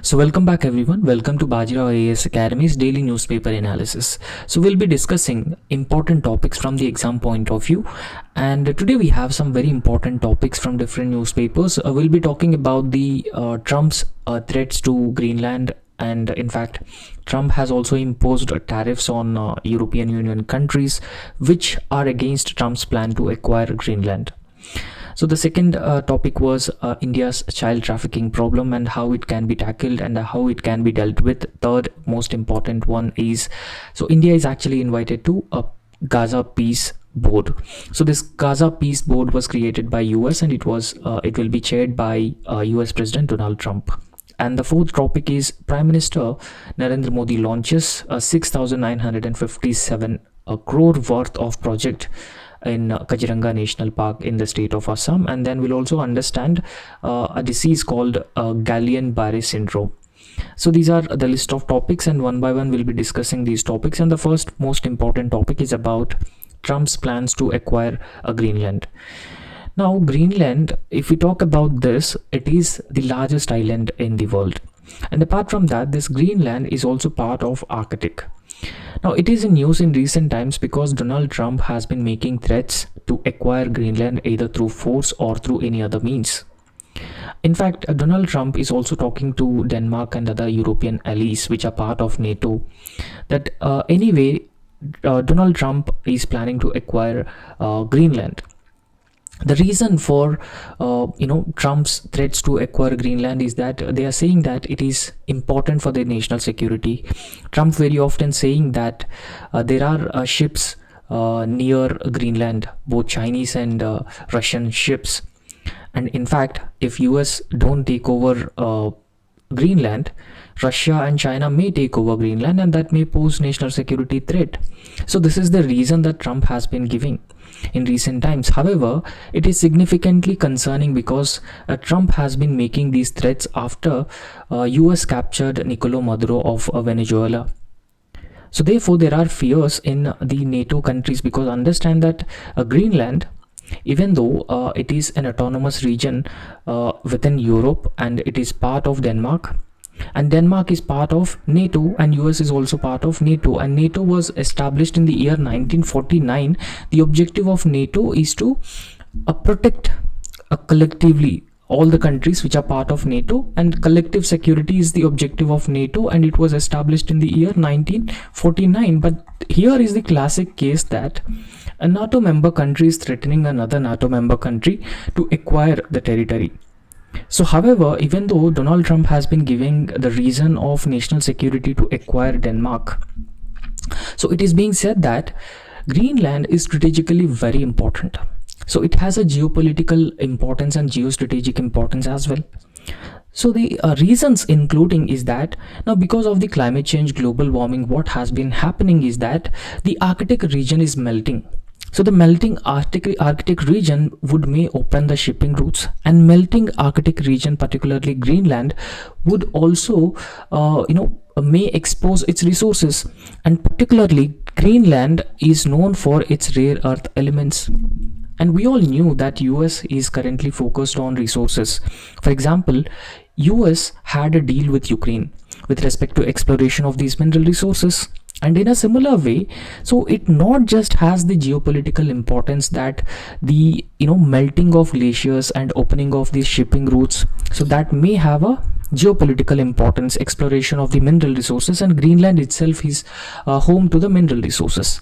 So welcome back everyone. Welcome to Bajirao IAS Academy's daily newspaper analysis. So we'll be discussing important topics from the exam point of view, and today we have some very important topics from different newspapers. We'll be talking about the Trump's threats to Greenland, and in fact Trump has also imposed tariffs on European Union countries which are against Trump's plan to acquire Greenland. So the second topic was India's child trafficking problem and how it can be tackled and how it can be dealt with. Third most important one is, so India is actually invited to a Gaza Peace Board. So this Gaza Peace Board was created by US, and it will be chaired by US President Donald Trump. And the fourth topic is Prime Minister Narendra Modi launches a 6,957 crore worth of project in Kaziranga National Park in the state of Assam. And then we'll also understand a disease called Guillain-Barré syndrome. So these are the list of topics, and one by one we'll be discussing these topics. And the first most important topic is about Trump's plans to acquire Greenland. Now Greenland, if we talk about this, it is the largest island in the world, and apart from that, this Greenland is also part of Arctic. Now it is in news in recent times because Donald Trump has been making threats to acquire Greenland either through force or through any other means. In fact, Donald Trump is also talking to Denmark and other European allies which are part of NATO that Donald Trump is planning to acquire Greenland. The reason for Trump's threats to acquire Greenland is that they are saying that it is important for their national security. Trump very often saying that there are ships near Greenland, both Chinese and Russian ships, and in fact if US don't take over Greenland, Russia and China may take over Greenland, and that may pose national security threat. So this is the reason that Trump has been giving in recent times. However, it is significantly concerning because Trump has been making these threats after US captured Nicolás Maduro of Venezuela. So therefore there are fears in the NATO countries, because understand that Greenland, even though it is an autonomous region within Europe, and it is part of Denmark, and Denmark is part of NATO, and US is also part of NATO, and NATO was established in the year 1949. The objective of NATO is to protect collectively all the countries which are part of NATO, and collective security is the objective of NATO, and it was established in the year 1949. But here is the classic case that a NATO member country is threatening another NATO member country to acquire the territory. So however, even though Donald Trump has been giving the reason of national security to acquire Denmark, so it is being said that Greenland is strategically very important. So it has a geopolitical importance and geostrategic importance as well. So the reasons including is that now, because of the climate change, global warming, what has been happening is that the Arctic region is melting. So the melting Arctic region may open the shipping routes, and melting Arctic region, particularly Greenland, would also may expose its resources, and particularly Greenland is known for its rare earth elements. And we all knew that US is currently focused on resources. For example, US had a deal with Ukraine with respect to exploration of these mineral resources. And in a similar way, so it not just has the geopolitical importance that the melting of glaciers and opening of these shipping routes, so that may have a geopolitical importance, exploration of the mineral resources, and Greenland itself is home to the mineral resources.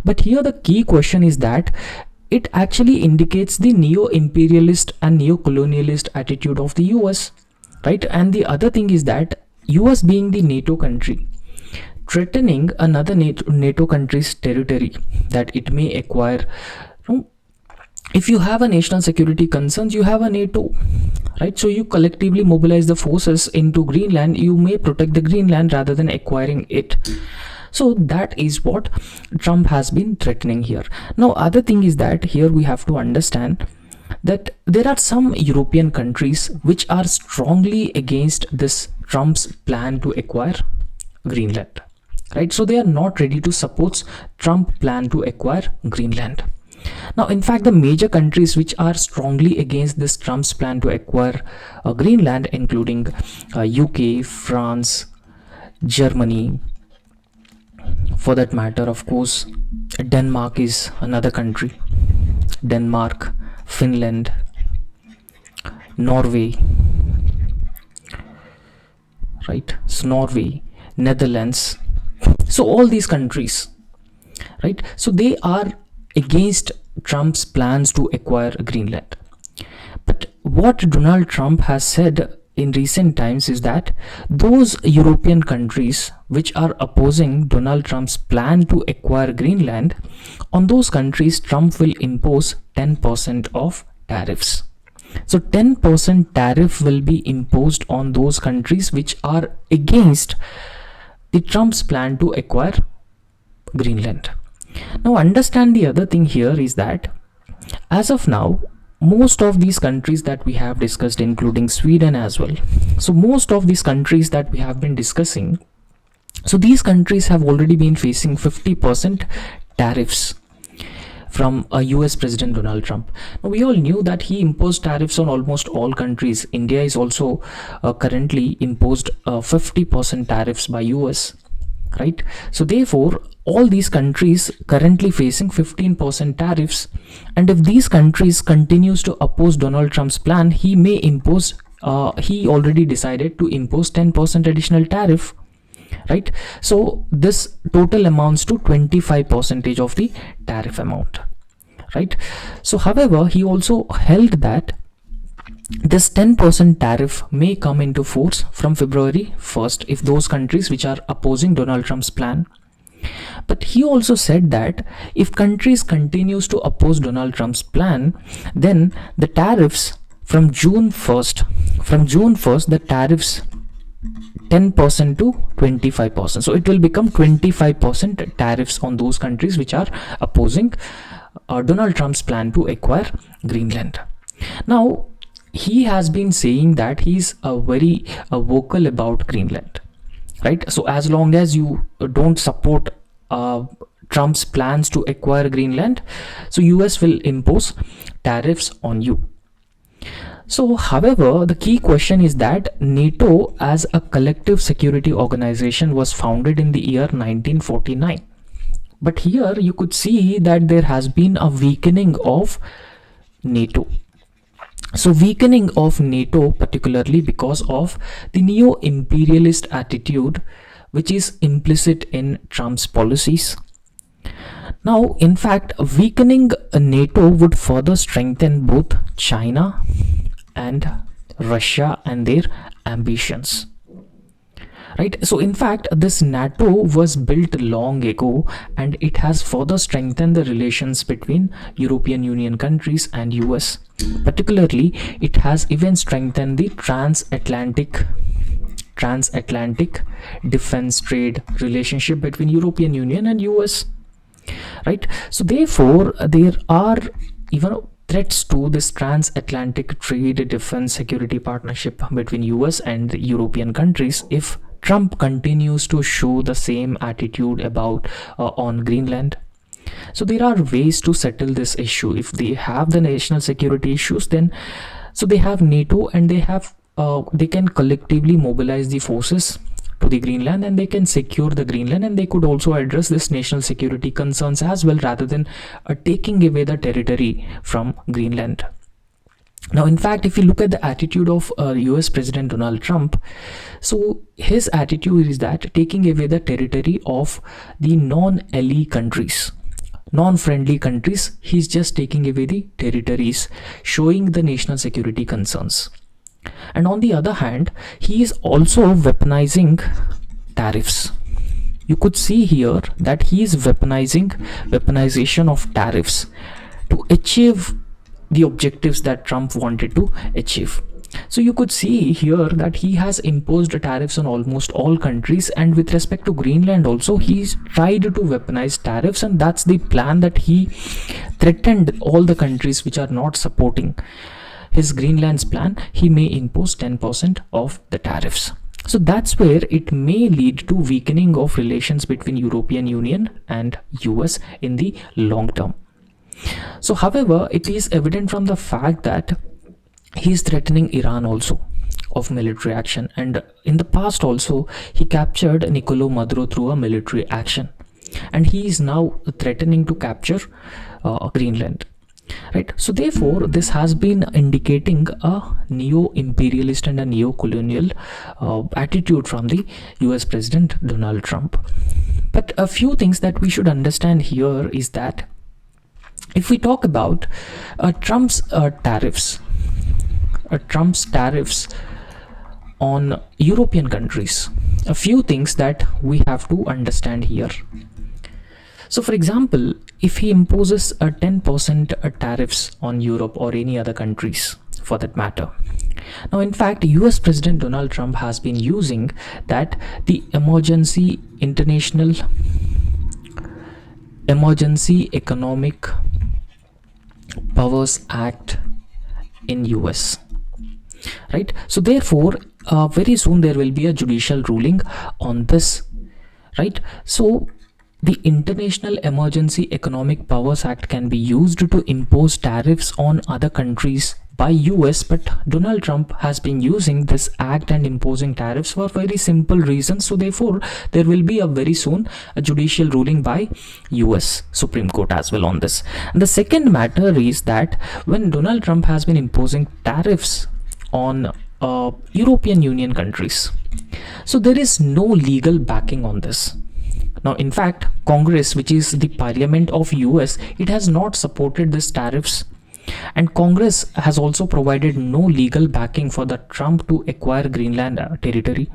But here the key question is that it actually indicates the neo-imperialist and neo-colonialist attitude of the US, right? And the other thing is that US, being the NATO country, threatening another NATO country's territory that it may acquire. If you have a national security concerns, you have a NATO, right? So you collectively mobilize the forces into Greenland. You may protect the Greenland rather than acquiring it. So that is what Trump has been threatening here. Now other thing is that here we have to understand that there are some European countries which are strongly against this Trump's plan to acquire Greenland, right? So they are not ready to support Trump plan to acquire Greenland. Now, in fact, the major countries which are strongly against this Trump's plan to acquire Greenland, including UK, France, Germany, for that matter, of course, Denmark is another country. Denmark, Finland, Norway, right? So Norway, Netherlands. So all these countries, right? So they are against Trump's plans to acquire Greenland. But what Donald Trump has said in recent times is that those European countries which are opposing Donald Trump's plan to acquire Greenland, on those countries Trump will impose 10% of tariffs. So 10% tariff will be imposed on those countries which are against the Trump's plan to acquire Greenland. Now understand, the other thing here is that as of now, most of these countries that we have discussed, including Sweden as well, so most of these countries that we have been discussing, so these countries have already been facing 50% tariffs from US President Donald Trump. Now, we all knew that he imposed tariffs on almost all countries. India is also currently imposed 50% tariffs by US, right? So therefore all these countries currently facing 15% tariffs, and if these countries continues to oppose Donald Trump's plan, he may impose he already decided to impose 10% additional tariff, right? So this total amounts to 25% of the tariff amount, right? So however, he also held that this 10% tariff may come into force from February 1st if those countries which are opposing Donald Trump's plan. But he also said that if countries continues to oppose Donald Trump's plan, then the tariffs from June 1st, the tariffs 10% to 25%. So it will become 25% tariffs on those countries which are opposing Donald Trump's plan to acquire Greenland. Now, he has been saying that he's very vocal about Greenland, right? So as long as you don't support Trump's plans to acquire Greenland, so US will impose tariffs on you. So however, the key question is that NATO as a collective security organization was founded in the year 1949. But here you could see that there has been a weakening of NATO. So weakening of NATO, particularly because of the neo-imperialist attitude which is implicit in Trump's policies. Now, in fact, weakening NATO would further strengthen both China and Russia and their ambitions, right? So in fact, this NATO was built long ago, and it has further strengthened the relations between European Union countries and US. Particularly, it has even strengthened the transatlantic defense trade relationship between European Union and US, right? So therefore, there are even threats to this transatlantic trade, defense, security partnership between US and European countries if Trump continues to show the same attitude about on Greenland. So there are ways to settle this issue. If they have the national security issues, then so they have NATO, and they can collectively mobilize the forces to the Greenland, and they can secure the Greenland, and they could also address this national security concerns as well, rather than taking away the territory from Greenland. Now, in fact, if you look at the attitude of US President Donald Trump, so his attitude is that taking away the territory of the non-ally countries, non-friendly countries, he's just taking away the territories, showing the national security concerns. And on the other hand, he is also weaponizing tariffs. You could see here that he is weaponization of tariffs to achieve the objectives that Trump wanted to achieve. So you could see here that he has imposed tariffs on almost all countries, and with respect to Greenland also, he's tried to weaponize tariffs, and that's the plan that he threatened all the countries which are not supporting his Greenland's plan. He may impose 10% of the tariffs. So that's where it may lead to weakening of relations between European Union and US in the long term. So however, it is evident from the fact that he is threatening Iran also of military action, and in the past also he captured Nicolò Maduro through a military action, and he is now threatening to capture Greenland, right? So therefore this has been indicating a neo-imperialist and a neo-colonial attitude from the US President Donald Trump. But a few things that we should understand here is that if we talk about Trump's tariffs on European countries, a few things that we have to understand here. So for example, if he imposes a 10% tariffs on Europe or any other countries for that matter. Now in fact, US President Donald Trump has been using that the Emergency Economic Powers Act in US, right? So therefore very soon there will be a judicial ruling on this, right? So the International Emergency Economic Powers Act can be used to impose tariffs on other countries by US, but Donald Trump has been using this act and imposing tariffs for very simple reasons. So therefore there will be a very soon a judicial ruling by US Supreme Court as well on this. And the second matter is that when Donald Trump has been imposing tariffs on European Union countries, so there is no legal backing on this. Now in fact, Congress, which is the parliament of US, it has not supported these tariffs, and Congress has also provided no legal backing for the Trump to acquire Greenland territory.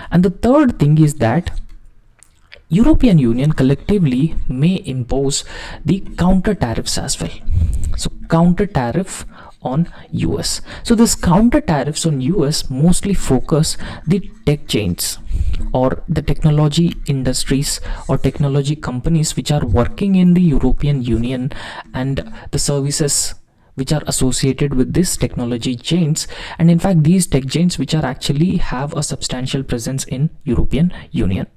And the third thing is that European Union collectively may impose the counter tariffs as well. So counter tariff on US. So this counter tariffs on US mostly focus the tech giants or the technology industries or technology companies which are working in the European Union and the services which are associated with this technology giants, and in fact these tech giants which are actually have a substantial presence in European Union.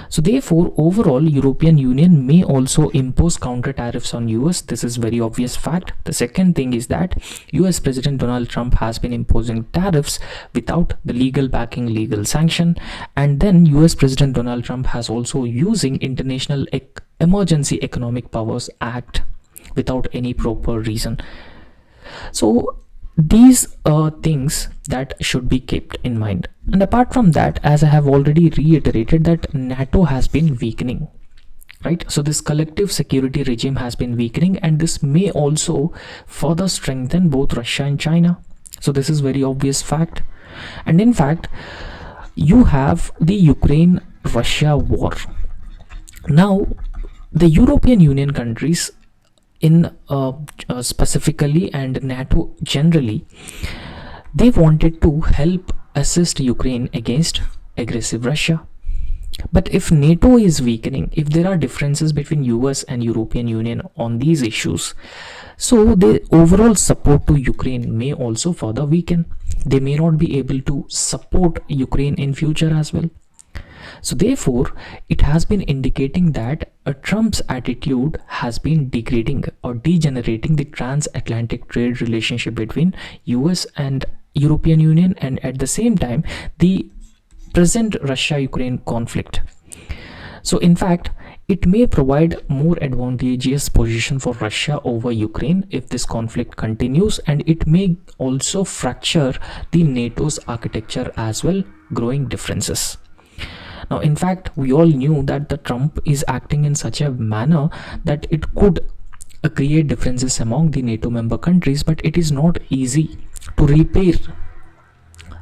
So therefore overall European Union may also impose counter tariffs on US. This is very obvious fact. The second thing is that US President Donald Trump has been imposing tariffs without the legal backing, legal sanction, and then US President Donald Trump has also using International Emergency Economic Powers Act without any proper reason. So these are things that should be kept in mind. And apart from that, as I have already reiterated, that NATO has been weakening, right? So this collective security regime has been weakening, and this may also further strengthen both Russia and China. So this is very obvious fact. And in fact, you have the Ukraine-Russia war. Now the European Union countries in specifically and NATO generally, they wanted to help assist Ukraine against aggressive Russia. But if NATO is weakening, if there are differences between US and European Union on these issues, so the overall support to Ukraine may also further weaken. They may not be able to support Ukraine in future as well. So therefore it has been indicating that Trump's attitude has been degrading or degenerating the transatlantic trade relationship between US and European Union, and at the same time the present Russia-Ukraine conflict. So in fact it may provide more advantageous position for Russia over Ukraine if this conflict continues, and it may also fracture the NATO's architecture as well, growing differences. Now in fact we all knew that the Trump is acting in such a manner that it could create differences among the NATO member countries, but it is not easy to repair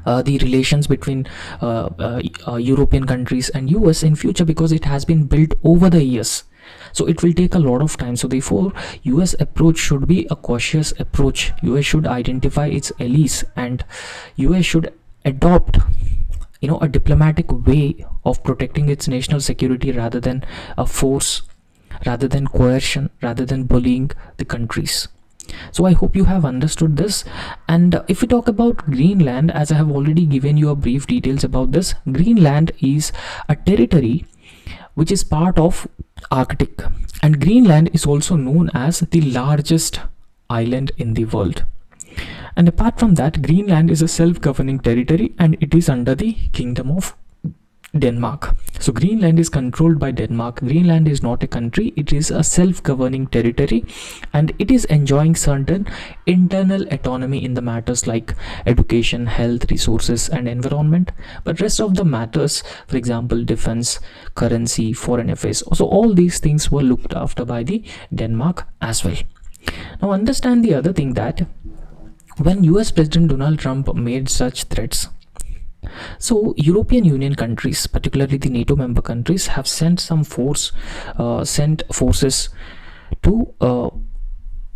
the relations between European countries and US in future, because it has been built over the years. So it will take a lot of time. So therefore US approach should be a cautious approach. US should identify its allies, and US should adopt a diplomatic way of protecting its national security rather than a force, rather than coercion, rather than bullying the countries. So I hope you have understood this. And if we talk about Greenland, as I have already given you a brief details about this, Greenland is a territory which is part of Arctic. And Greenland is also known as the largest island in the world. And apart from that, Greenland is a self-governing territory and it is under the Kingdom of Denmark. So Greenland is controlled by Denmark. Greenland is not a country, it is a self-governing territory, and it is enjoying certain internal autonomy in the matters like education, health, resources and environment. But rest of the matters, for example defense, currency, foreign affairs, so all these things were looked after by the Denmark as well. Now understand the other thing, that when US President Donald Trump made such threats, so European Union countries, particularly the NATO member countries, have sent forces to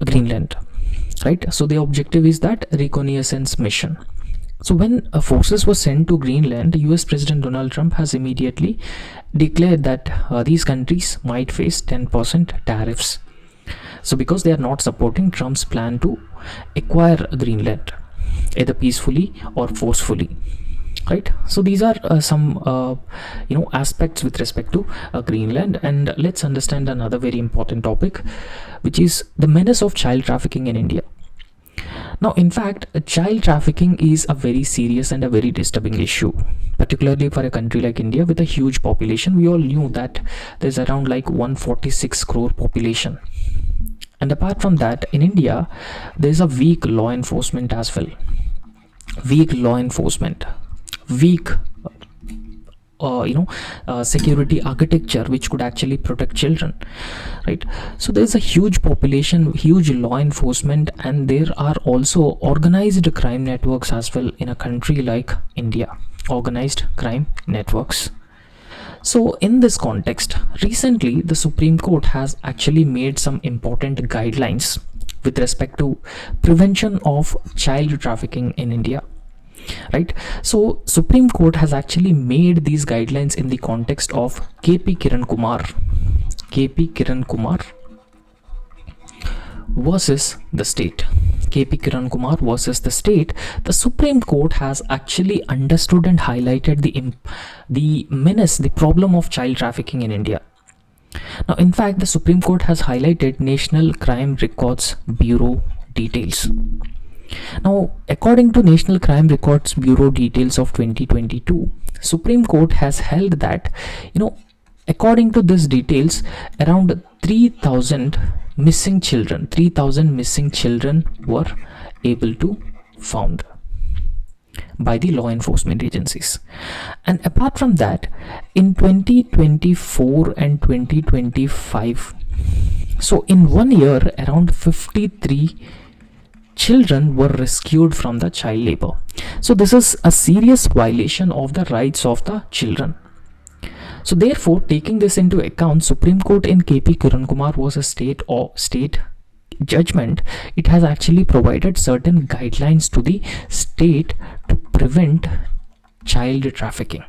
Greenland, right? So the objective is that reconnaissance mission. So when forces were sent to Greenland, US President Donald Trump has immediately declared that these countries might face 10% tariffs. So because they are not supporting Trump's plan to acquire Greenland, either peacefully or forcefully. Right, so these are some aspects with respect to Greenland. And let's understand another very important topic, which is the menace of child trafficking in India. Now in fact, child trafficking is a very serious and a very disturbing issue, particularly for a country like India with a huge population. We all knew that there's around like 146 crore population, and apart from that, in India there's a weak law enforcement as well. Weak law enforcement, weak security architecture which could actually protect children, right? So there's a huge population, huge law enforcement, and there are also organized crime networks as well in a country like India. Organized crime networks. So in this context, recently the Supreme Court has actually made some important guidelines with respect to prevention of child trafficking in India. Right, so Supreme Court has actually made these guidelines in the context of KP Kiran Kumar versus the state. KP Kiran Kumar versus the state. The Supreme Court has actually understood and highlighted the menace, the problem of child trafficking in India. Now in fact, the Supreme Court has highlighted National Crime Records Bureau details. Now, according to National Crime Records Bureau details of 2022, Supreme Court has held that, according to these details, around 3,000 missing children were able to found by the law enforcement agencies. And apart from that, in 2024 and 2025, so in 1 year, around 53 children were rescued from the child labor. So this is a serious violation of the rights of the children. So therefore, taking this into account, Supreme Court in KP Kiran Kumar was a state judgment. It has actually provided certain guidelines to the state to prevent child trafficking.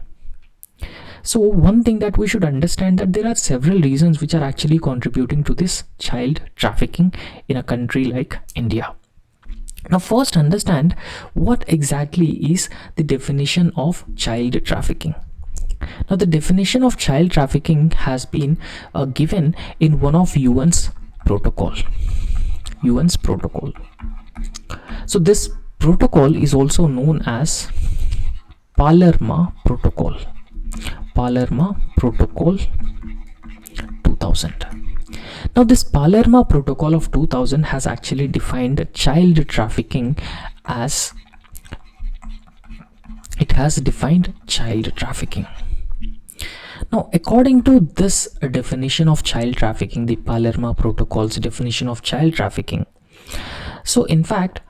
So one thing that we should understand, that there are several reasons which are actually contributing to this child trafficking in a country like India. Now first understand what exactly is the definition of child trafficking. Now the definition of child trafficking has been given in one of UN's protocol. So this protocol is also known as Palermo Protocol. 2000. Now this Palermo Protocol of 2000 has actually defined child trafficking as, it has defined child trafficking. Now according to this definition of child trafficking, the Palermo Protocol's definition of child trafficking, so in fact,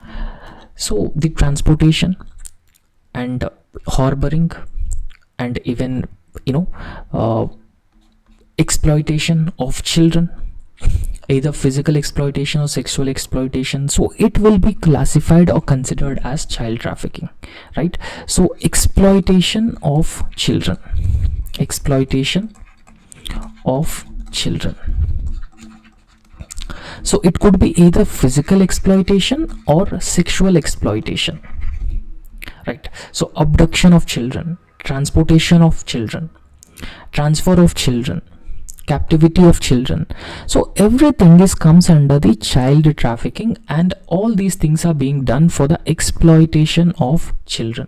so the transportation and harboring and even exploitation of children, either physical exploitation or sexual exploitation, so it will be classified or considered as child trafficking, right? So exploitation of children, so it could be either physical exploitation or sexual exploitation, right? So abduction of children, transportation of children, transfer of children, captivity of children. So everything is comes under the child trafficking, and all these things are being done for the exploitation of children.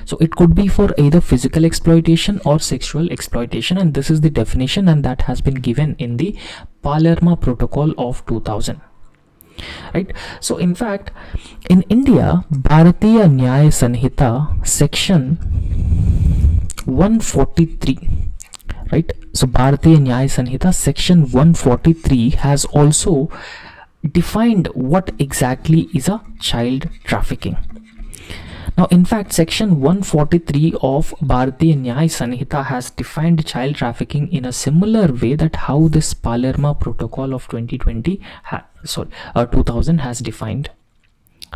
So it could be for either physical exploitation or sexual exploitation, and this is the definition, and that has been given in the Palermo Protocol of 2000. Right. So in fact, in India, Bharatiya Nyaya Sanhita section 143, right? So Bharatiya Nyaya Sanhita section 143 has also defined what exactly is a child trafficking. Now, in fact, section 143 of Bharatiya Nyaya Sanhita has defined child trafficking in a similar way that how this Palermo Protocol of 2020 2000 has defined.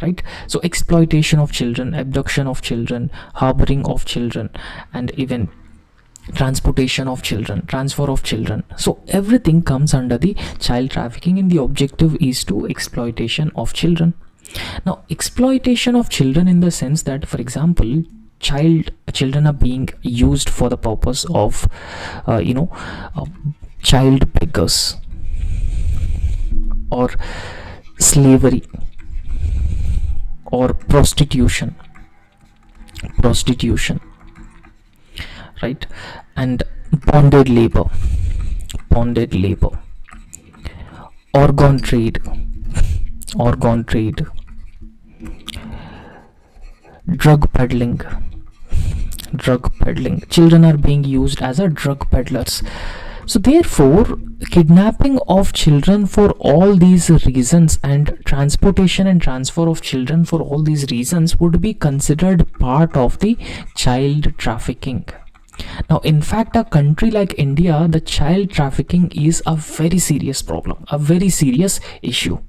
Right. So exploitation of children, abduction of children, harboring of children, and even transportation of children, transfer of children. So everything comes under the child trafficking, and the objective is to exploitation of children. Now, exploitation of children in the sense that, for example, children are being used for the purpose of child beggars or slavery or prostitution, right? And bonded labor, organ trade, drug peddling. Children are being used as a drug peddlers. So therefore, kidnapping of children for all these reasons and transportation and transfer of children for all these reasons would be considered part of the child trafficking. Now, in fact, a country like India, the child trafficking is a very serious problem, a very serious issue.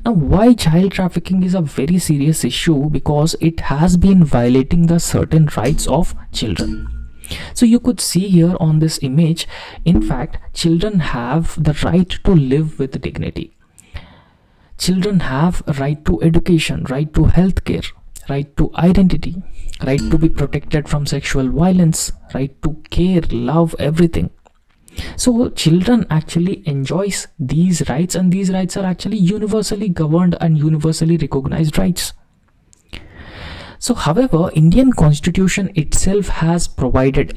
Now, why child trafficking is a very serious issue? Because it has been violating the certain rights of children. So you could see here on this image, in fact, children have the right to live with dignity. Children have right to education, right to healthcare, right to identity, right to be protected from sexual violence, right to care, love, everything. So children actually enjoys these rights, and these rights are actually universally governed and universally recognized rights. So however, Indian Constitution itself has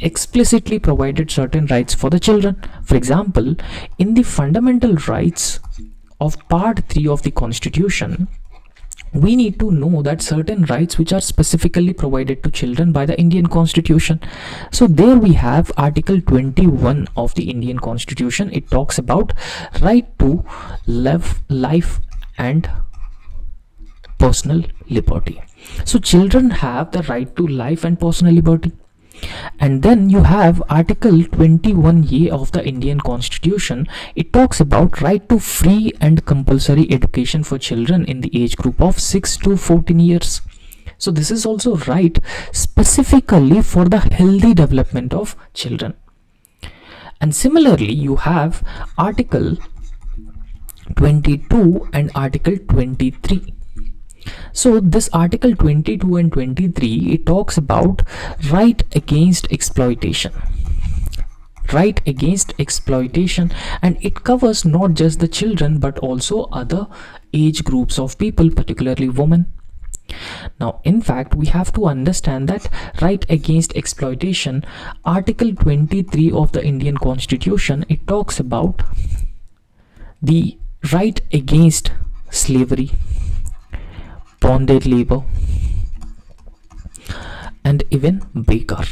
explicitly provided certain rights for the children. For example, in the fundamental rights of part 3 of the Constitution, we need to know that certain rights which are specifically provided to children by the Indian Constitution. So there we have Article 21 of the Indian Constitution. It talks about right to life and personal liberty. So children have the right to life and personal liberty. And then you have Article 21A of the Indian Constitution. It talks about right to free and compulsory education for children in the age group of 6 to 14 years. So this is also right specifically for the healthy development of children. And similarly, you have Article 22 and Article 23. So this Article 22 and 23, it talks about right against exploitation. Right against exploitation, and it covers not just the children but also other age groups of people, particularly women. Now, in fact, we have to understand that right against exploitation, Article 23 of the Indian Constitution, it talks about the right against slavery, bonded labor, and even beggar.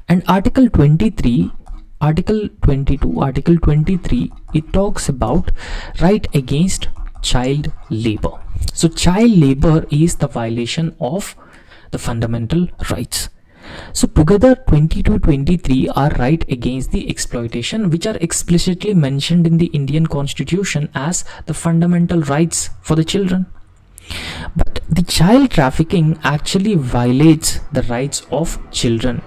And Article 23, Article 22, Article 23, it talks about right against child labor. So child labor is the violation of the fundamental rights. So together 22-23 are right against the exploitation, which are explicitly mentioned in the Indian Constitution as the fundamental rights for the children. But the child trafficking actually violates the rights of children.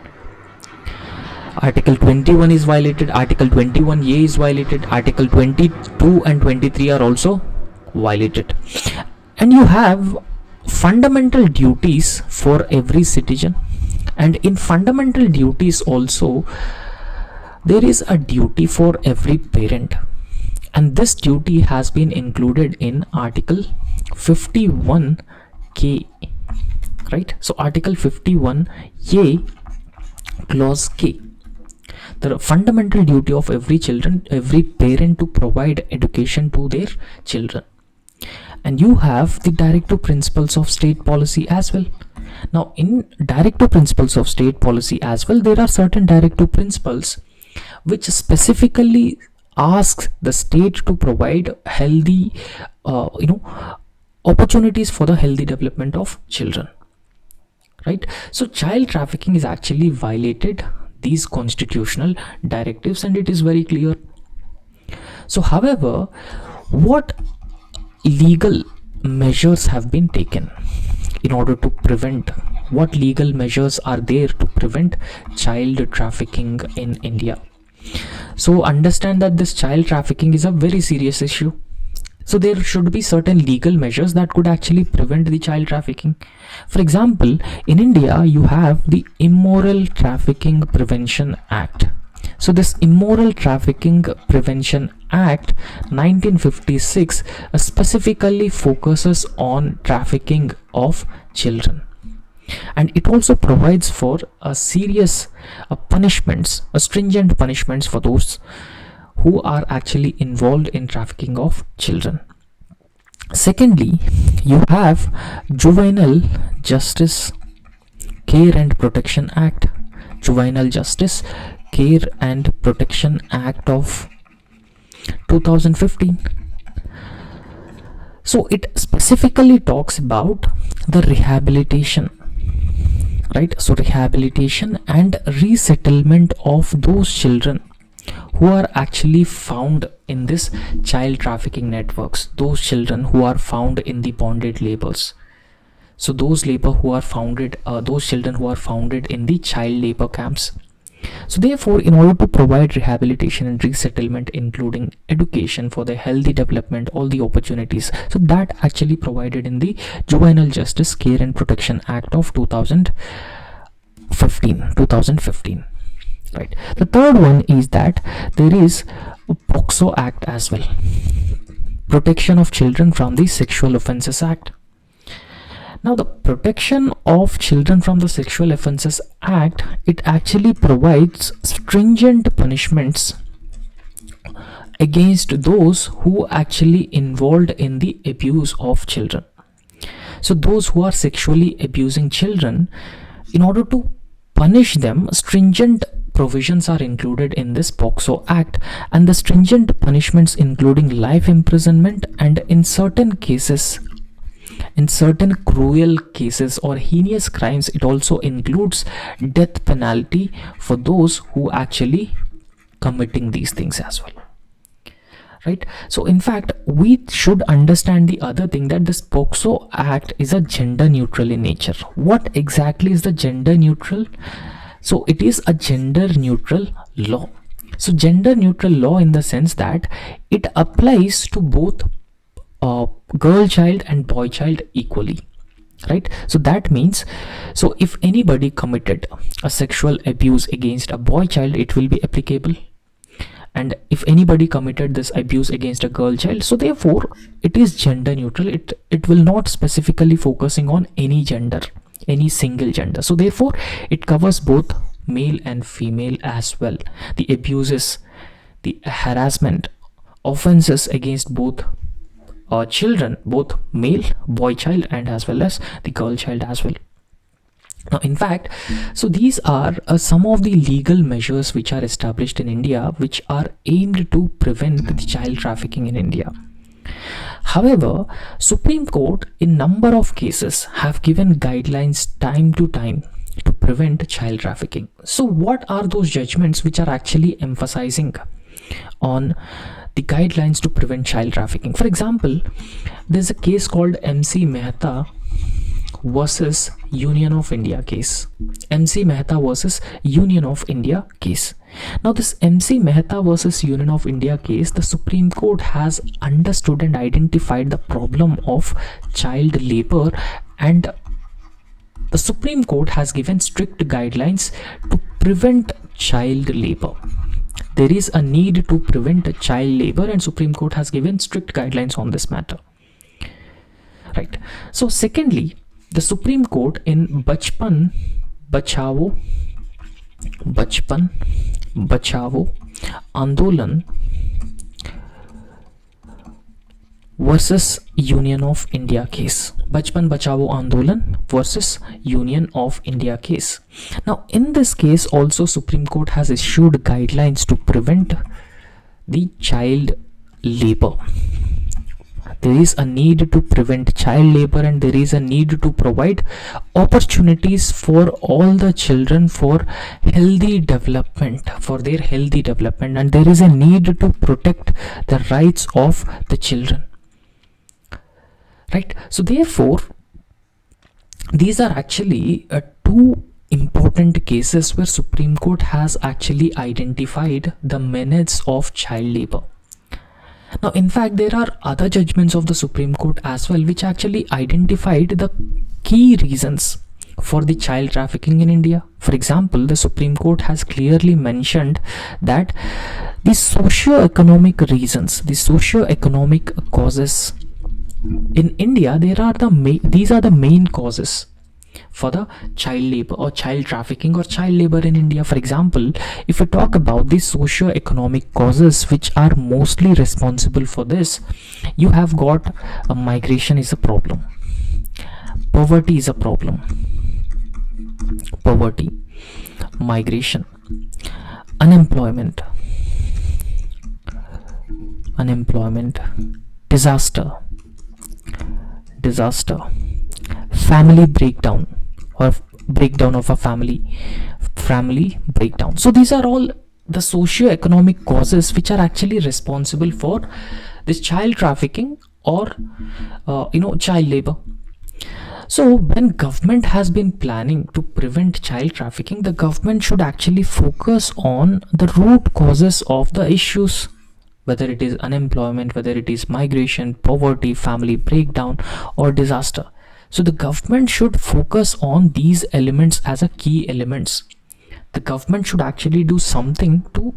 Article 21 is violated, Article 21A is violated, Article 22 and 23 are also violated. And you have fundamental duties for every citizen. And in fundamental duties also, there is a duty for every parent, and this duty has been included in Article 51K, right? So Article 51A clause K, the fundamental duty of every parent to provide education to their children. And you have the directive principles of state policy as well. Now, in directive principles of state policy as well, there are certain directive principles which specifically asks the state to provide healthy opportunities for the healthy development of children, right? So child trafficking is actually violated these constitutional directives, and it is very clear. So however, what legal measures have been taken in order to prevent, what legal measures are there to prevent child trafficking in India? So understand that this child trafficking is a very serious issue. So there should be certain legal measures that could actually prevent the child trafficking. For example, in India, you have the Immoral Trafficking Prevention Act. So this Immoral Trafficking Prevention Act 1956 specifically focuses on trafficking of children, and it also provides for a serious punishments, stringent punishments for those who are actually involved in trafficking of children. Secondly, you have Juvenile Justice Care and Protection Act, Juvenile Justice Care and Protection Act of 2015. So it specifically talks about the rehabilitation, right? So rehabilitation and resettlement of those children who are actually found in this child trafficking networks, those children who are found in the bonded labors. So those labor who are founded, those children who are founded in the child labor camps. So therefore, in order to provide rehabilitation and resettlement, including education for their healthy development, all the opportunities, so that actually provided in the Juvenile Justice Care and Protection Act of 2015. Right. The third one is that there is a POCSO Act as well, Protection of Children from the Sexual Offences Act. Now, the Protection of Children from the Sexual Offences Act, it actually provides stringent punishments against those who actually involved in the abuse of children. So those who are sexually abusing children, in order to punish them, stringent provisions are included in this POCSO Act, and the stringent punishments including life imprisonment, and in certain cases, in certain cruel cases or heinous crimes, it also includes death penalty for those who actually committing these things as well, right? So in fact, we should understand the other thing, that this POCSO Act is a gender neutral in nature. What exactly is the gender neutral? So it is a gender neutral law. So gender neutral law in the sense that it applies to both girl child and boy child equally, right? So that means, so if anybody committed a sexual abuse against a boy child, it will be applicable, and if anybody committed this abuse against a girl child, so therefore it is gender neutral. It will not specifically focusing on any gender, any single gender. So therefore it covers both male and female as well. The abuses, the harassment, offenses against both children, both male, boy child, and as well as the girl child as well. Now in fact, so these are some of the legal measures which are established in India, which are aimed to prevent the child trafficking in India. However, Supreme Court in number of cases have given guidelines time to time to prevent child trafficking. So what are those judgments which are actually emphasizing on the guidelines to prevent child trafficking? For example, there's a case called MC Mehta versus Union of India case. MC Mehta versus Union of India case. Now this MC Mehta versus Union of India case, the Supreme Court has understood and identified the problem of child labor, and the Supreme Court has given strict guidelines to prevent child labor. there is a need to prevent child labor, and Supreme Court has given strict guidelines on this matter. Right. So secondly, the Supreme Court in Bachpन Bachao Andolan versus Union of India case. Bachpन Bachao Andolan versus Union of India case. Now in this case also Supreme Court has issued guidelines to prevent the child labor. There is a need to prevent child labor, and there is a need to provide opportunities for all the children for healthy development, for their healthy development, and there is a need to protect the rights of the children. Right. So therefore, these are actually two important cases where Supreme Court has actually identified the menace of child labor. Now, in fact, there are other judgments of the Supreme Court as well, which actually identified the key reasons for the child trafficking in India. For example, the Supreme Court has clearly mentioned that the socio-economic reasons, the socio-economic causes in India, these are the main causes for the child labor or child trafficking or child labor in India. For example, if we talk about the socio-economic causes which are mostly responsible for this, you have got migration is a problem, poverty is a problem, poverty, migration, unemployment, disaster, family breakdown or breakdown of a family breakdown. So these are all the socio-economic causes which are actually responsible for this child trafficking or child labor. So when government has been planning to prevent child trafficking, the government should actually focus on the root causes of the issues, whether it is unemployment, whether it is migration, poverty, family breakdown, or disaster. So the government should focus on these elements as a key elements. The government should actually do something to,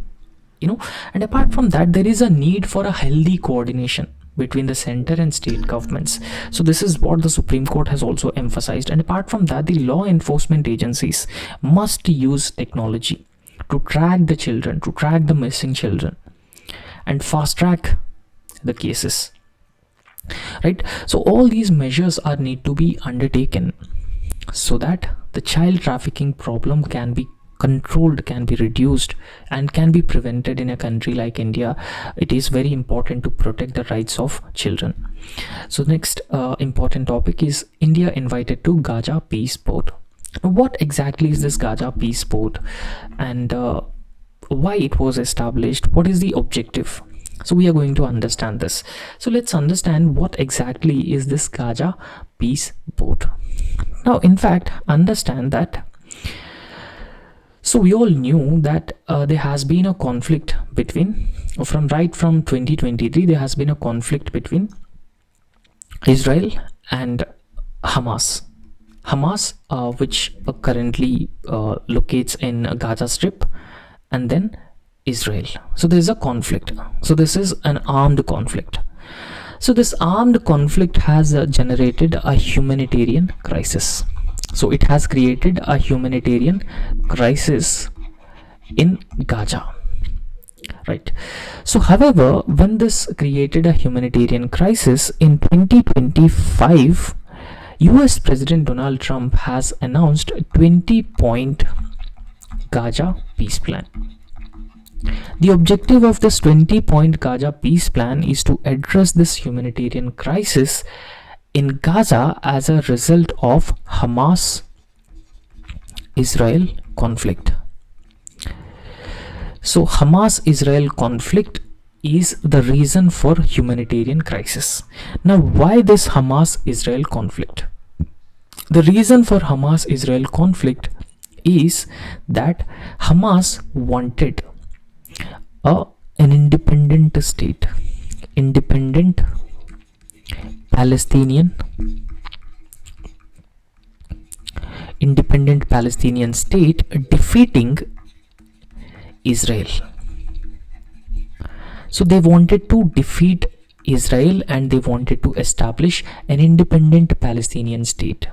and apart from that, there is a need for a healthy coordination between the center and state governments. So this is what the Supreme Court has also emphasized. And apart from that, the law enforcement agencies must use technology to track the children, to track the missing children, and fast track the cases. Right. So all these measures are need to be undertaken so that the child trafficking problem can be controlled, can be reduced, and can be prevented in a country like India. It is very important to protect the rights of children. So next important topic is India invited to Gaza Peace Board. What exactly is this Gaza Peace Board, and why it was established? What is the objective? So we are going to understand this. So let's understand what exactly is this Gaza Peace Board. Now, in fact, understand that. So we all knew that there has been a conflict between, from 2023, there has been a conflict between Israel and Hamas. Which currently locates in Gaza Strip, and then Israel. So there is a conflict. So this is an armed conflict. So this armed conflict has generated a humanitarian crisis. So it has created a humanitarian crisis in Gaza. Right. So however, when this created a humanitarian crisis in 2025, US President Donald Trump has announced a 20-point Gaza peace plan. The objective of this 20-point Gaza peace plan is to address this humanitarian crisis in Gaza as a result of Hamas-Israel conflict. So Hamas-Israel conflict is the reason for humanitarian crisis. Now, why this Hamas-Israel conflict? The reason for Hamas-Israel conflict is that Hamas wanted an independent state, independent Palestinian state defeating Israel. So they wanted to defeat Israel and they wanted to establish an independent Palestinian state.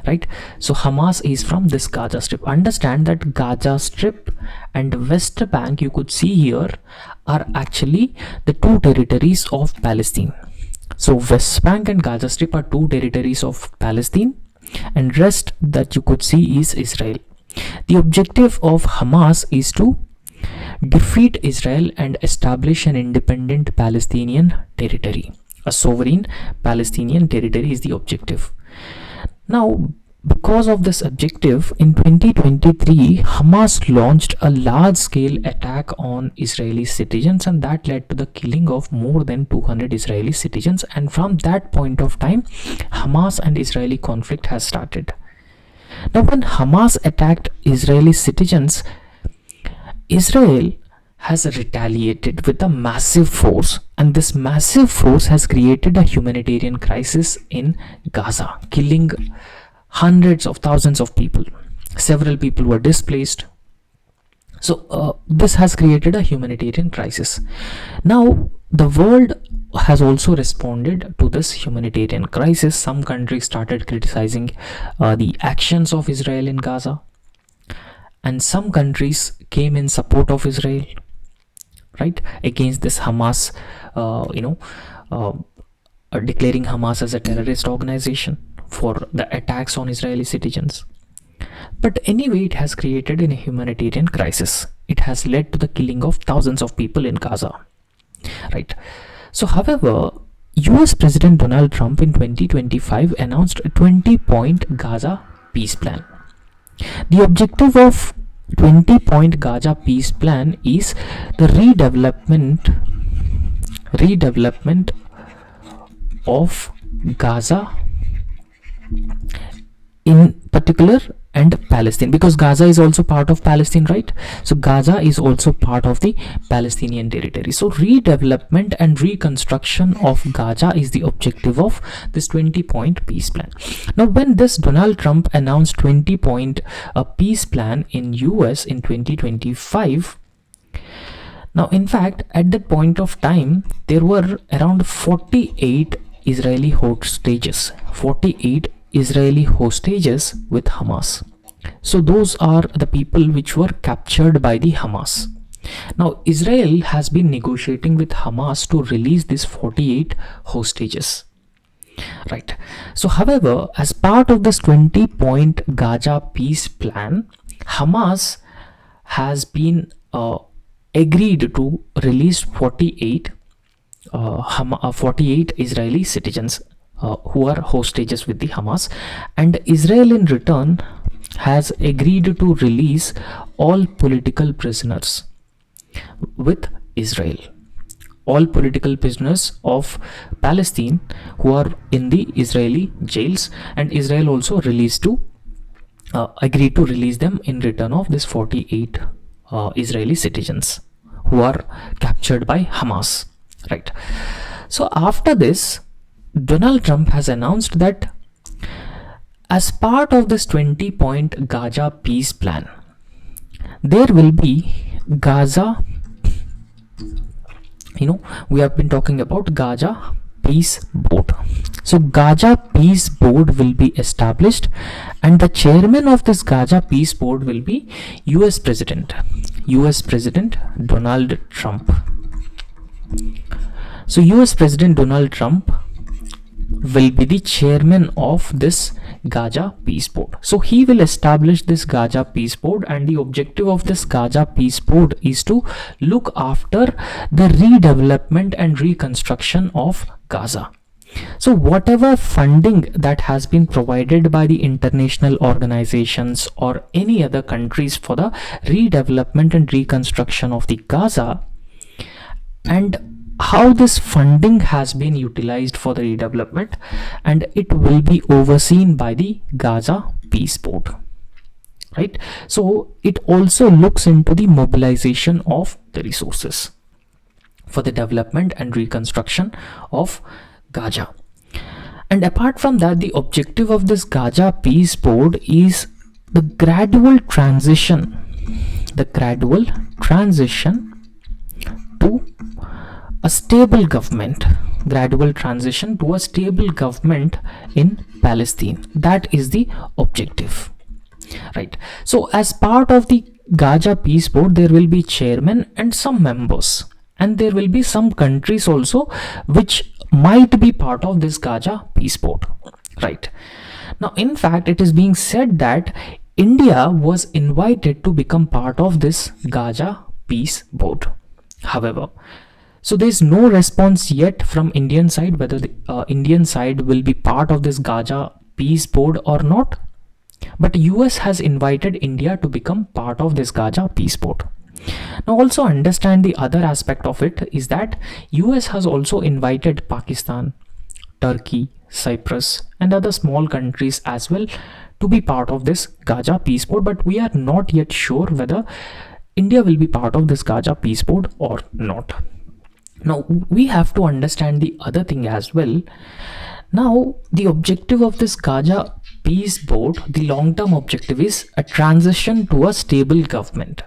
Right, so Hamas is from this Gaza Strip. Understand that Gaza Strip and West Bank, you could see here, are actually the two territories of Palestine. So West Bank and Gaza Strip are two territories of Palestine, and rest that you could see is Israel. The objective of Hamas is to defeat Israel and establish an independent Palestinian territory. A sovereign Palestinian territory is the objective. Now, because of this objective, in 2023, Hamas launched a large-scale attack on Israeli citizens, and that led to the killing of more than 200 Israeli citizens. And from that point of time, Hamas and Israeli conflict has started. Now, when Hamas attacked Israeli citizens, Israel has retaliated with a massive force, and this massive force has created a humanitarian crisis in Gaza, killing hundreds of thousands of people. Several people were displaced. So this has created a humanitarian crisis. Now the world has also responded to this humanitarian crisis. Some countries started criticizing the actions of Israel in Gaza, and some countries came in support of Israel, right, against this Hamas, declaring Hamas as a terrorist organization for the attacks on Israeli citizens. But anyway, it has created a humanitarian crisis. It has led to the killing of thousands of people in Gaza, right? So however, US President Donald Trump in 2025 announced a 20-point Gaza peace plan. The objective of 20-point Gaza peace plan is the redevelopment of Gaza in particular and Palestine, because Gaza is also part of Palestine, right? So Gaza is also part of the Palestinian territory. So redevelopment and reconstruction of Gaza is the objective of this 20-point peace plan. Now when this Donald Trump announced 20-point peace plan in US in 2025, now in fact at that point of time there were around 48 Israeli hostages, 48 Israeli hostages with Hamas. So those are the people which were captured by the Hamas. Now Israel has been negotiating with Hamas to release these 48 hostages, right? So however, as part of this 20-point Gaza peace plan, Hamas has been agreed to release 48 Israeli citizens who are hostages with the Hamas, and Israel in return has agreed to release all political prisoners with Israel. All political prisoners of Palestine who are in the Israeli jails, and Israel also agreed to release them in return of this 48 Israeli citizens who are captured by Hamas, right? So after this, Donald Trump has announced that as part of this 20-point Gaza peace plan, there will be Gaza, we have been talking about Gaza Peace Board. So Gaza Peace Board will be established, and the chairman of this Gaza Peace Board will be US President Donald Trump. So US President Donald Trump will be the chairman of this Gaza Peace Board. So he will establish this Gaza Peace Board, and the objective of this Gaza Peace Board is to look after the redevelopment and reconstruction of Gaza. So whatever funding that has been provided by the international organizations or any other countries for the redevelopment and reconstruction of the Gaza, and how this funding has been utilized for the redevelopment, and it will be overseen by the Gaza Peace Board, right? So it also looks into the mobilization of the resources for the development and reconstruction of Gaza. And apart from that, the objective of this Gaza Peace Board is the gradual transition to a stable government, gradual transition to a stable government in Palestine. That is the objective, right? So as part of the Gaza Peace Board, there will be chairman and some members, and there will be some countries also which might be part of this Gaza Peace Board, right? Now, in fact, it is being said that India was invited to become part of this Gaza Peace Board. However, so there is no response yet from Indian side whether the Indian side will be part of this Gaza Peace Board or not. But US has invited India to become part of this Gaza Peace Board. Now also understand the other aspect of it is that US has also invited Pakistan, Turkey, Cyprus and other small countries as well to be part of this Gaza Peace Board, but we are not yet sure whether India will be part of this Gaza Peace Board or not. Now we have to understand the other thing as well. Now the objective of this Gaza Peace Board, the long-term objective is a transition to a stable government.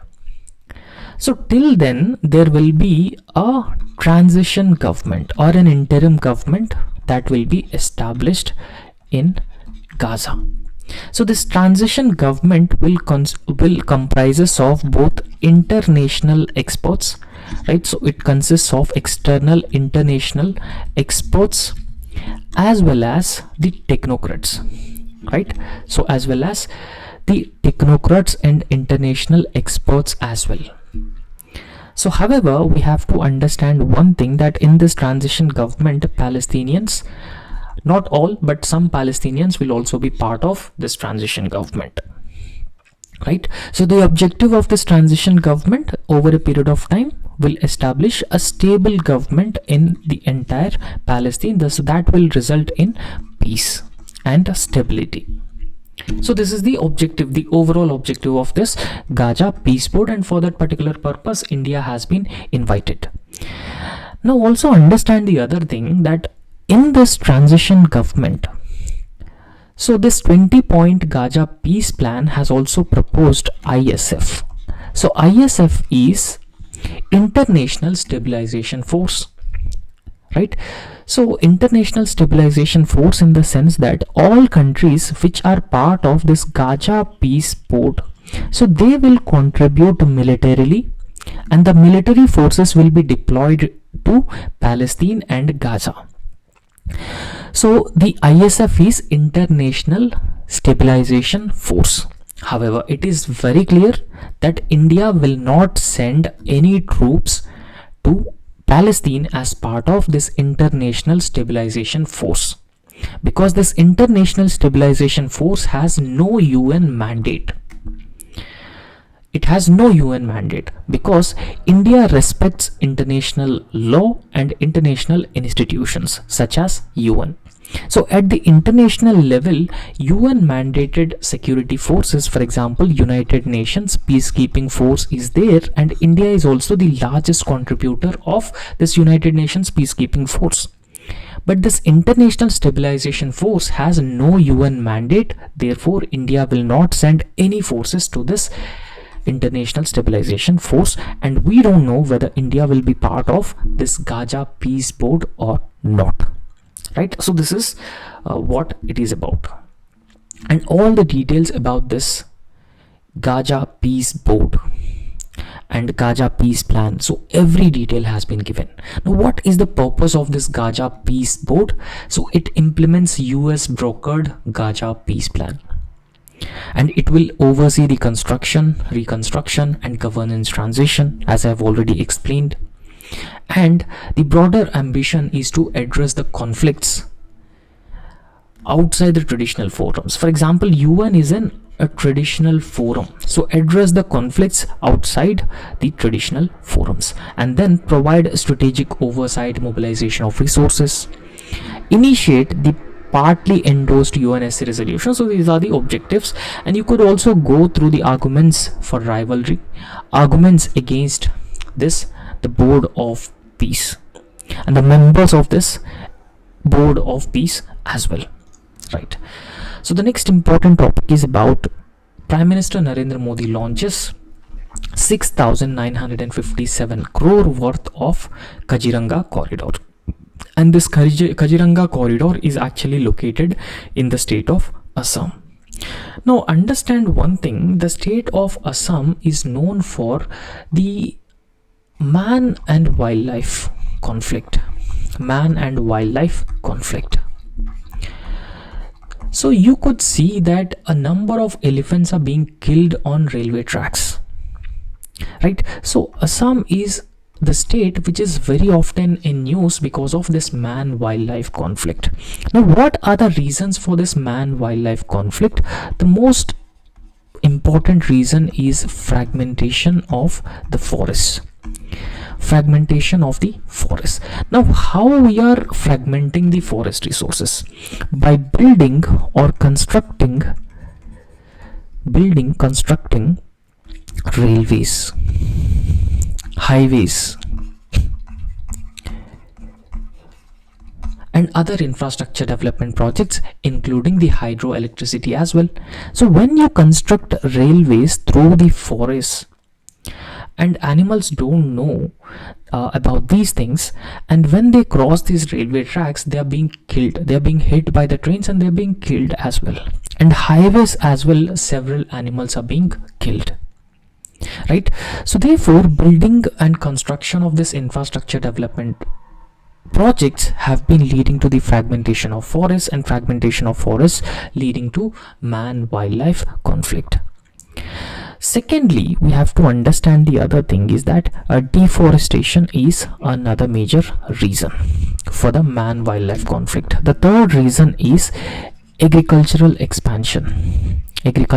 So till then there will be a transition government or an interim government that will be established in Gaza. So this transition government will comprises of both international experts, right? So it consists of external international experts as well as the technocrats, right? So as well as the technocrats and international experts as well. So however, we have to understand one thing, that in this transition government, Palestinians, not all but some Palestinians will also be part of this transition government, right? So the objective of this transition government over a period of time will establish a stable government in the entire Palestine, thus that will result in peace and stability. So this is the objective, the overall objective of this Gaza Peace Board, and for that particular purpose India has been invited. Now also understand the other thing, that in this transition government, so this 20-point Gaza peace plan has also proposed ISF. So ISF is International Stabilization Force, right? So International Stabilization Force in the sense that all countries which are part of this Gaza Peace Board, so they will contribute militarily, and the military forces will be deployed to Palestine and Gaza. So the ISF is International Stabilization Force. However, it is very clear that India will not send any troops to Palestine as part of this International Stabilization Force, because this International Stabilization Force has no UN mandate. It has no UN mandate because India respects international law and international institutions such as UN. So at the international level, UN mandated security forces, for example United Nations peacekeeping force is there, and India is also the largest contributor of this United Nations peacekeeping force. But this International Stabilization Force has no UN mandate, therefore India will not send any forces to this International Stabilization Force, and we don't know whether India will be part of this Gaza Peace Board or not, right? So this is what it is about, and all the details about this Gaza Peace Board and Gaza Peace Plan, so every detail has been given. Now what is the purpose of this Gaza Peace Board? So it implements US brokered Gaza Peace Plan, and it will oversee the construction, reconstruction and governance transition, as I have already explained. And the broader ambition is to address the conflicts outside the traditional forums. For example, UN is a traditional forum, so address the conflicts outside the traditional forums, and then provide strategic oversight, mobilization of resources, initiate the partly endorsed UNSC resolution. So these are the objectives, and you could also go through the arguments for rivalry, arguments against this, the Board of Peace, and the members of this Board of Peace as well, right? So the next important topic is about Prime Minister Narendra Modi launches 6,957 crore worth of Kaziranga corridor. And this Kaziranga corridor is actually located in the state of Assam. Now understand one thing, the state of Assam is known for the man and wildlife conflict. So you could see that a number of elephants are being killed on railway tracks, right? So Assam is the state which is very often in news because of this man-wildlife conflict. Now what are the reasons for this man-wildlife conflict? The most important reason is fragmentation of the forest. Now how we are fragmenting the forest resources? By building or constructing railways, highways and other infrastructure development projects, including the hydroelectricity as well. So when you construct railways through the forests, and animals don't know about these things, and when they cross these railway tracks, they are being killed, they are being hit by the trains, and they are being killed as well. And highways as well, several animals are being killed, right? So therefore building and construction of this infrastructure development projects have been leading to the fragmentation of forests, and fragmentation of forests leading to man-wildlife conflict. Secondly, we have to understand the other thing is that deforestation is another major reason for the man-wildlife conflict. The third reason is agricultural expansion. It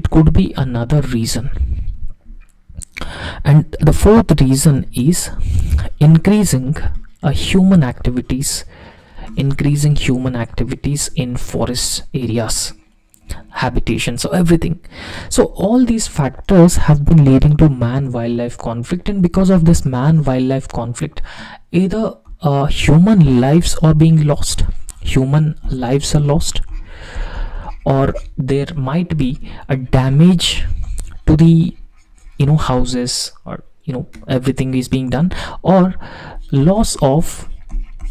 could be another reason. And the fourth reason is increasing human activities in forest areas, habitation, so everything. So all these factors have been leading to man-wildlife conflict, and because of this man-wildlife conflict, either human lives are lost, or there might be a damage to the houses, or everything is being done, or loss of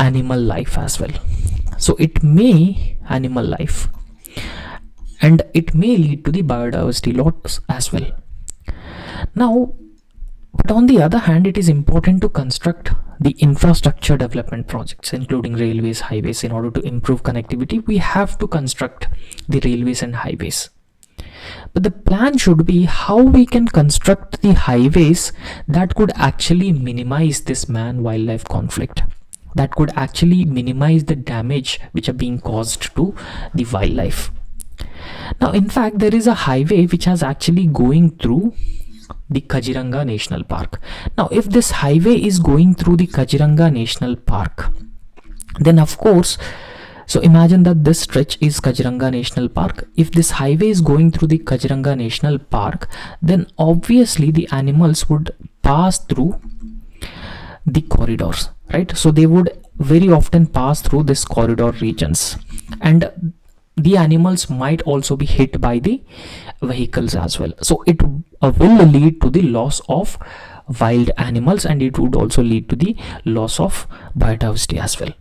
animal life as well. So it may animal life, and it may lead to the biodiversity loss as well. Now, but on the other hand, it is important to construct the infrastructure development projects, including railways, highways. In order to improve connectivity, we have to construct the railways and highways. But the plan should be how we can construct the highways that could actually minimize this man-wildlife conflict, that could actually minimize the damage which are being caused to the wildlife. Now, in fact, there is a highway which has actually going through the Kaziranga National Park. Now, if this highway is going through the Kaziranga National Park, then of course, so imagine that this stretch is Kaziranga National Park. If this highway is going through the Kaziranga National Park, then obviously the animals would pass through the corridors, right? So they would very often pass through this corridor regions, and the animals might also be hit by the vehicles as well. So it will lead to the loss of wild animals, and it would also lead to the loss of biodiversity as well,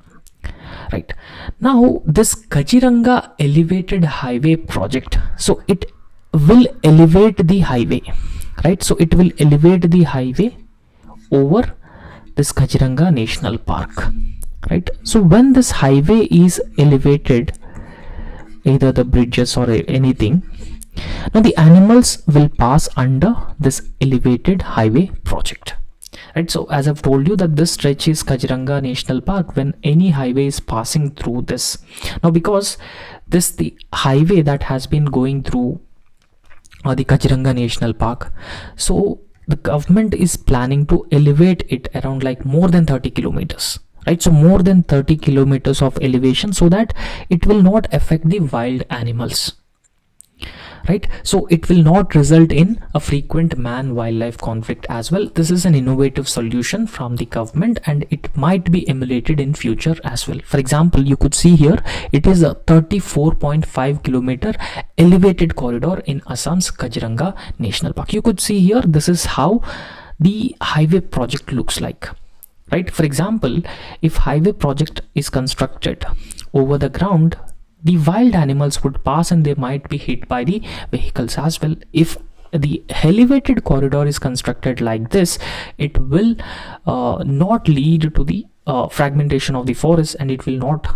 right? Now this Kaziranga elevated highway project, so it will elevate the highway, right? So it will elevate the highway over this Kaziranga National Park, right? So when this highway is elevated, either the bridges or anything, now the animals will pass under this elevated highway project, right? So as I've told you that this stretch is Kaziranga National Park, when any highway is passing through this. Now because this the highway that has been going through the Kaziranga National Park, so the government is planning to elevate it around like more than 30 kilometers, right? So more than 30 kilometers of elevation, so that it will not affect the wild animals, right? So it will not result in a frequent man wildlife conflict as well. This is an innovative solution from the government, and it might be emulated in future as well. For example, you could see here it is a 34.5 kilometer elevated corridor in Assam's Kaziranga National Park. You could see here, this is how the highway project looks like, right? For example, if highway project is constructed over the ground, the wild animals would pass and they might be hit by the vehicles as well. If the elevated corridor is constructed like this, it will not lead to the fragmentation of the forest, and it will not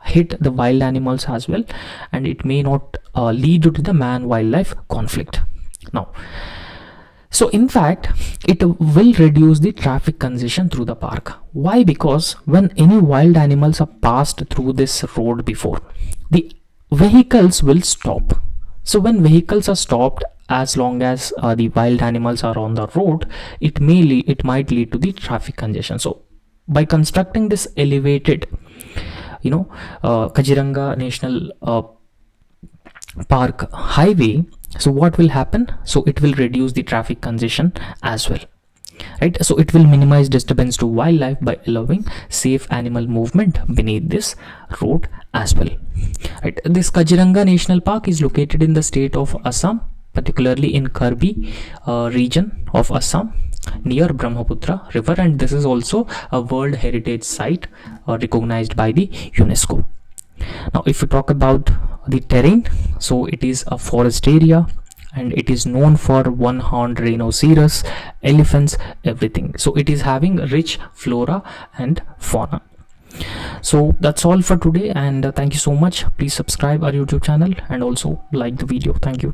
hit the wild animals as well, and it may not lead to the man wildlife conflict. Now, so in fact, it will reduce the traffic congestion through the park. Why? Because when any wild animals are passed through this road before, the vehicles will stop. So when vehicles are stopped, as long as the wild animals are on the road, it might lead to the traffic congestion. So by constructing this elevated, Kaziranga National Park highway, so what will happen? So it will reduce the traffic congestion as well, right? So it will minimize disturbance to wildlife by allowing safe animal movement beneath this road as well, right? This Kaziranga National Park is located in the state of Assam, particularly in Karbi region of Assam, near Brahmaputra river, and this is also a World Heritage Site recognized by the UNESCO. Now, if we talk about the terrain, so it is a forest area, and it is known for one-horned rhinoceros, elephants, everything. So it is having rich flora and fauna. So that's all for today, and thank you so much. Please subscribe our YouTube channel and also like the video. Thank you.